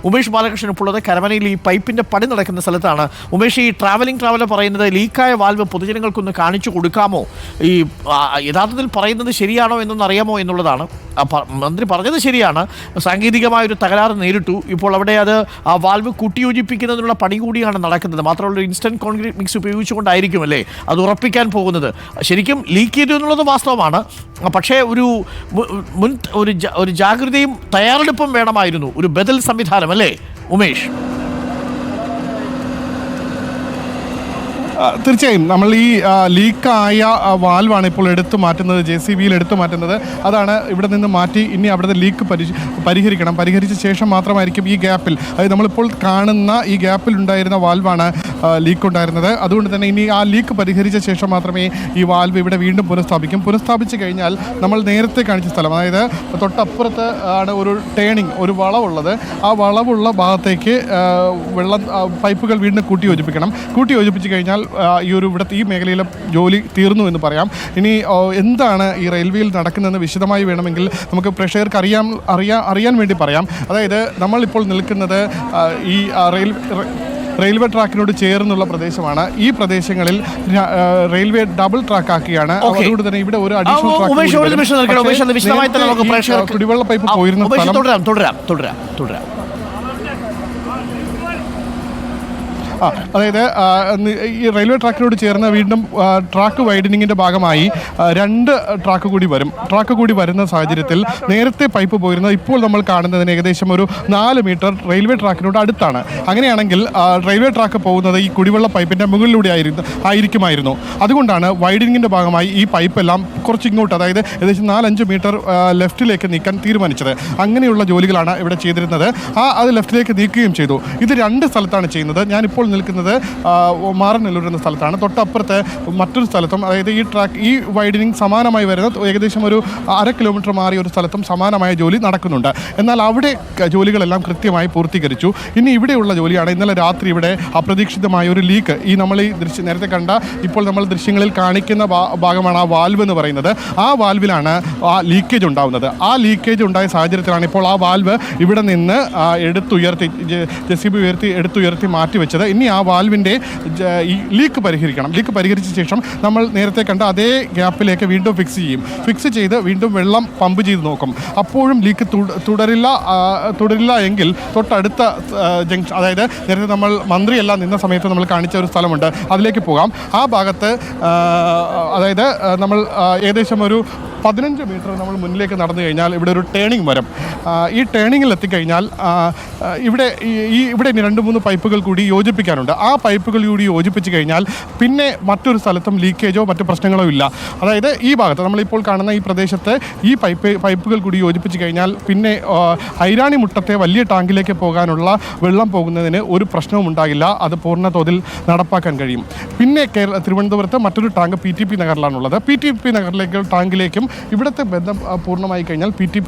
ഉമേഷ് ബാലകൃഷ്ണൻ ഇപ്പോൾ ഉള്ളത് കരമനയിൽ ഈ പൈപ്പിൻ്റെ പണി നടക്കുന്ന സ്ഥലത്താണ്. ഉമേഷ്, ഈ ട്രാവലർ പറയുന്നത് ലീക്കായ വാൽവ് പൊതുജനങ്ങൾക്കൊന്ന് കാണിച്ചു കൊടുക്കാമോ? ഈ യഥാർത്ഥത്തിൽ പറയുന്നത് ശരിയാണോ എന്നൊന്ന് അറിയാമോ എന്നുള്ളതാണ്. മന്ത്രി പറഞ്ഞത് ശരിയാണ്, സാങ്കേതികമായൊരു തകരാറ് നേരിട്ടു. ഇപ്പോൾ അവിടെ അത് ആ വാൽവ് കൂട്ടിയോജിപ്പിക്കുന്നതിനുള്ള പണി കൂടിയാണ് നടക്കുന്നത്. മാത്രമല്ല, ഇൻസ്റ്റൻറ്റ് കോൺക്രീറ്റ് മിക്സ് ഉപയോഗിച്ചുകൊണ്ടായിരിക്കും അല്ലേ അത് ഉറപ്പിക്കാൻ പോകുന്നത്. ശരിക്കും ലീക്ക് ചെയ്തു എന്നുള്ളത് വാസ്തവമാണ്. പക്ഷേ ഒരു ജാഗ്രതയും തയ്യാറെടുപ്പും വേണമായിരുന്നു, ഒരു ബദൽ സംവിധാനം അല്ലേ ഉമേഷ്? തീർച്ചയായും നമ്മൾ ഈ ലീക്കായ വാൽവാണ് ഇപ്പോൾ എടുത്തു മാറ്റുന്നത്, JCBയിൽ എടുത്തു മാറ്റുന്നത്. അതാണ് ഇവിടെ നിന്ന് മാറ്റി ഇനി അവിടുത്തെ ലീക്ക് പരിഹരിക്കണം. പരിഹരിച്ച ശേഷം മാത്രമായിരിക്കും ഈ ഗ്യാപ്പിൽ, അതായത് നമ്മളിപ്പോൾ കാണുന്ന ഈ ഗ്യാപ്പിൽ ഉണ്ടായിരുന്ന വാൽവാണ് ലീക്ക് ഉണ്ടായിരുന്നത്. അതുകൊണ്ട് തന്നെ ഇനി ആ ലീക്ക് പരിഹരിച്ച ശേഷം മാത്രമേ ഈ വാൽവ് ഇവിടെ വീണ്ടും പുനഃസ്ഥാപിക്കും. പുനഃസ്ഥാപിച്ച് കഴിഞ്ഞാൽ നമ്മൾ നേരത്തെ കാണിച്ച സ്ഥലം, അതായത് തൊട്ടപ്പുറത്ത് ആണ് ഒരു ടേണിങ്, ഒരു വളവുള്ളത്. ആ വളവുള്ള ഭാഗത്തേക്ക് വെള്ളം പൈപ്പുകൾ വീണ്ടും കൂട്ടിയോജിപ്പിച്ച് കഴിഞ്ഞാൽ ഇവിടുത്തെ ഈ മേഖലയിലെ ജോലി തീർന്നു എന്ന് പറയാം. ഇനി എന്താണ് ഈ റെയിൽവേയിൽ നടക്കുന്നതെന്ന് വിശദമായി വേണമെങ്കിൽ നമുക്ക് പ്രേക്ഷകർക്ക് അറിയാൻ വേണ്ടി പറയാം. അതായത് നമ്മളിപ്പോൾ നിൽക്കുന്നത് ഈ റെയിൽവേ ട്രാക്കിനോട് ചേർന്നുള്ള പ്രദേശമാണ്. ഈ പ്രദേശങ്ങളിൽ റെയിൽവേ ഡബിൾ ട്രാക്ക് ആക്കിയാണ്. അതുകൊണ്ട് തന്നെ ഇവിടെ ഒരു അഡീഷണൽ കുടിവെള്ള പൈപ്പ് പോയിരുന്ന സ്ഥലം. തുടരാം. അതായത് ഈ റെയിൽവേ ട്രാക്കിനോട് ചേർന്ന് വീണ്ടും ട്രാക്ക് വൈഡനിങ്ങിൻ്റെ ഭാഗമായി 2 ട്രാക്ക് കൂടി വരുന്ന സാഹചര്യത്തിൽ നേരത്തെ പൈപ്പ് പോയിരുന്നത് ഇപ്പോൾ നമ്മൾ കാണുന്നതിന് ഏകദേശം ഒരു 4 മീറ്റർ റെയിൽവേ ട്രാക്കിനോട് അടുത്താണ്. അങ്ങനെയാണെങ്കിൽ റെയിൽവേ ട്രാക്ക് പോകുന്നത് ഈ കുടിവെള്ള പൈപ്പിൻ്റെ മുകളിലൂടെ ആയിരിക്കുമായിരുന്നു. അതുകൊണ്ടാണ് വൈഡനിങ്ങിൻ്റെ ഭാഗമായി ഈ പൈപ്പെല്ലാം കുറച്ച് ഇങ്ങോട്ട്, അതായത് ഏകദേശം 4-5 മീറ്റർ ലെഫ്റ്റിലേക്ക് നീക്കാൻ തീരുമാനിച്ചത്. അങ്ങനെയുള്ള ജോലികളാണ് ഇവിടെ ചെയ്തിരുന്നത്. അത് ലെഫ്റ്റിലേക്ക് നീക്കുകയും ചെയ്തു. ഇത് 2 സ്ഥലത്താണ് ചെയ്യുന്നത്. ഞാനിപ്പോൾ നിൽക്കുന്നത് മാറനല്ലൂർ എന്ന സ്ഥലത്താണ്. തൊട്ടപ്പുറത്ത് മറ്റൊരു സ്ഥലത്തും, അതായത് ഈ വൈഡനിങ് സമാനമായി വരുന്ന ഏകദേശം ഒരു 1/2 കിലോമീറ്റർ മാറിയ ഒരു സ്ഥലത്തും സമാനമായ ജോലി നടക്കുന്നുണ്ട്. എന്നാൽ അവിടെ ജോലികളെല്ലാം കൃത്യമായി പൂർത്തീകരിച്ചു. ഇനി ഇവിടെയുള്ള ജോലിയാണ് ഇന്നലെ രാത്രി ഇവിടെ അപ്രതീക്ഷിതമായ ഒരു ലീക്ക്. നമ്മൾ ഈ നേരത്തെ കണ്ട, ഇപ്പോൾ നമ്മൾ ദൃശ്യങ്ങളിൽ കാണിക്കുന്ന ഭാഗമാണ് ആ വാൽവ് എന്ന് പറയുന്നത്. ആ വാൽവിലാണ് ആ ലീക്കേജ് ഉണ്ടാകുന്നത്. ആ ലീക്കേജ് ഉണ്ടായ സാഹചര്യത്തിലാണ് ഇപ്പോൾ ആ വാൽവ് ഇവിടെ നിന്ന് JCB എടുത്തുയർത്തി മാറ്റിവെച്ചത്. ഇനി ആ വാൽവിൻ്റെ ഈ ലീക്ക് പരിഹരിക്കണം. ലീക്ക് പരിഹരിച്ച ശേഷം നമ്മൾ നേരത്തെ കണ്ട അതേ ഗ്യാപ്പിലേക്ക് വീണ്ടും ഫിക്സ് ചെയ്ത് വീണ്ടും വെള്ളം പമ്പ് ചെയ്ത് നോക്കും. അപ്പോഴും ലീക്ക് തുടരില്ല എങ്കിൽ തൊട്ടടുത്ത ജംഗ്ഷൻ, അതായത് നേരത്തെ നമ്മൾ മന്ത്രിയെല്ലാം നിന്ന സമയത്ത് നമ്മൾ കാണിച്ച ഒരു സ്ഥലമുണ്ട്, അതിലേക്ക് പോകാം. ആ ഭാഗത്ത് അതായത് നമ്മൾ ഏകദേശം ഒരു 15 മീറ്റർ നമ്മൾ മുന്നിലേക്ക് നടന്നു കഴിഞ്ഞാൽ ഇവിടെ ഒരു ടേണിംഗ് വരും. ഈ ടേണിങ്ങിൽ എത്തിക്കഴിഞ്ഞാൽ ഇവിടെ ഇനി 2-3 പൈപ്പുകൾ കൂടി യോജിപ്പിക്കാനുണ്ട്. ആ പൈപ്പുകൾ കൂടി യോജിപ്പിച്ച് കഴിഞ്ഞാൽ പിന്നെ മറ്റൊരു സ്ഥലത്തും ലീക്കേജോ മറ്റു പ്രശ്നങ്ങളോ ഇല്ല. അതായത് ഈ ഭാഗത്ത് നമ്മളിപ്പോൾ കാണുന്ന ഈ പ്രദേശത്ത് ഈ പൈപ്പുകൾ കൂടി യോജിപ്പിച്ച് കഴിഞ്ഞാൽ പിന്നെ ഐരാണി മുട്ടത്തെ വലിയ ടാങ്കിലേക്ക് പോകാനുള്ള വെള്ളം പോകുന്നതിന് ഒരു പ്രശ്നവും ഉണ്ടാകില്ല. അത് പൂർണ്ണ തോതിൽ നടപ്പാക്കാൻ കഴിയും. പിന്നെ തിരുവനന്തപുരത്ത് മറ്റൊരു ടാങ്ക് PTP നഗറിലാണുള്ളത്. PTP ടാങ്കിലേക്കും ഇവിടുത്തെ ബന്ധം പൂർണ്ണമായി കഴിഞ്ഞാൽ PTP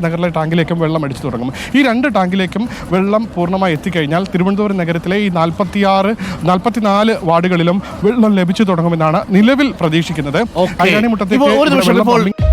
നഗറിലെ ടാങ്കിലേക്കും വെള്ളം അടിച്ചു തുടങ്ങും. ഈ 2 ടാങ്കിലേക്കും വെള്ളം പൂർണ്ണമായി എത്തിക്കഴിഞ്ഞാൽ തിരുവനന്തപുരം നഗരത്തിലെ ഈ 44 വാർഡുകളിലും വെള്ളം ലഭിച്ചു തുടങ്ങുമെന്നാണ് നിലവിൽ പ്രതീക്ഷിക്കുന്നത്. ഐരാണിമുട്ടത്തേക്ക്